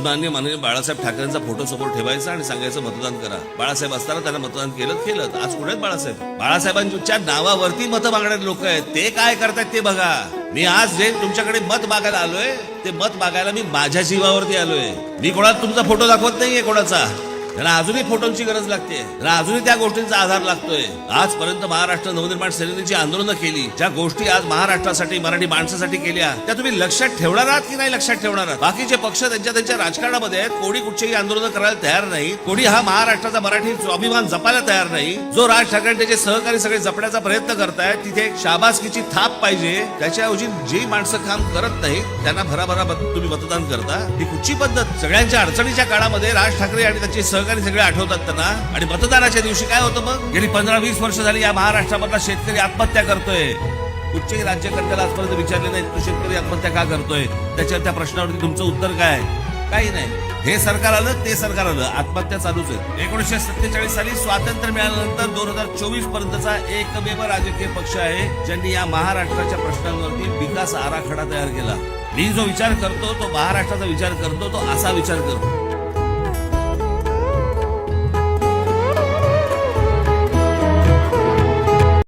माननीय बाळासाहेब ठाकरेंचा फोटो समोर ठेवायचा आणि सांगायचं मतदान करा. बाळासाहेब असताना त्यांना मतदान केलं. आज कुठे बाळासाहेबांच्या नावावरती मतं मागणारे लोक आहेत, ते काय करतायत ते बघा. मी आज जे तुमच्याकडे मत मागायला आलोय, ते मत मागायला मी माझ्या जीवावरती आलोय. मी कोणाला तुमचा फोटो दाखवत नाहीये कोणाचा. त्यांना अजूनही फोटोंची गरज लागते, त्यांना अजूनही त्या गोष्टींचा आधार लागतोय. आजपर्यंत महाराष्ट्र नवनिर्माण सेनेने जी आंदोलनं केली, ज्या गोष्टी आज महाराष्ट्रासाठी मराठी माणसासाठी केल्या, त्या तुम्ही लक्षात ठेवणार आहात की नाही लक्षात ठेवणार आहात? बाकीचे पक्ष त्यांच्या राजकारणामध्ये आहेत. कोणी कुठचेही आंदोलन करायला तयार नाही. कोणी हा महाराष्ट्राचा मराठी स्वाभिमान जपायला तयार नाही. जो राज ठाकरे त्याचे सहकारी सगळे जपण्याचा प्रयत्न करतायत, तिथे एक शाबासकीची थाप पाहिजे. त्याच्याऐवजी जी माणसं काम करत नाही त्यांना भराभरा तुम्ही मतदान करता, ही कुठची पद्धत? सगळ्यांच्या अडचणीच्या काळामध्ये राज ठाकरे आणि त्याचे सहकारी सगळे आठवतात त्यांना. आणि मतदानाच्या दिवशी काय होतं मग? गेली 15-20 वर्ष झाली या महाराष्ट्रामधला शेतकरी आत्महत्या करतोय. कुठच्याही राज्यकर्त्याला आजपर्यंत विचारले नाही तो शेतकरी आत्महत्या का करतोय, त्या प्रश्नावरती तुमचं उत्तर काय? काही नाही. हे सरकार आलं, ते सरकार आलं, आत्महत्या चालूच आहे. 1947 साली स्वातंत्र्य मिळाल्यानंतर 2024 पर्यंतचा एकमेव राजकीय पक्ष आहे ज्यांनी या महाराष्ट्राच्या प्रश्नांवरती विकास आराखडा तयार केला. मी जो विचार करतो तो महाराष्ट्राचा विचार करतो, तो असा विचार करतो.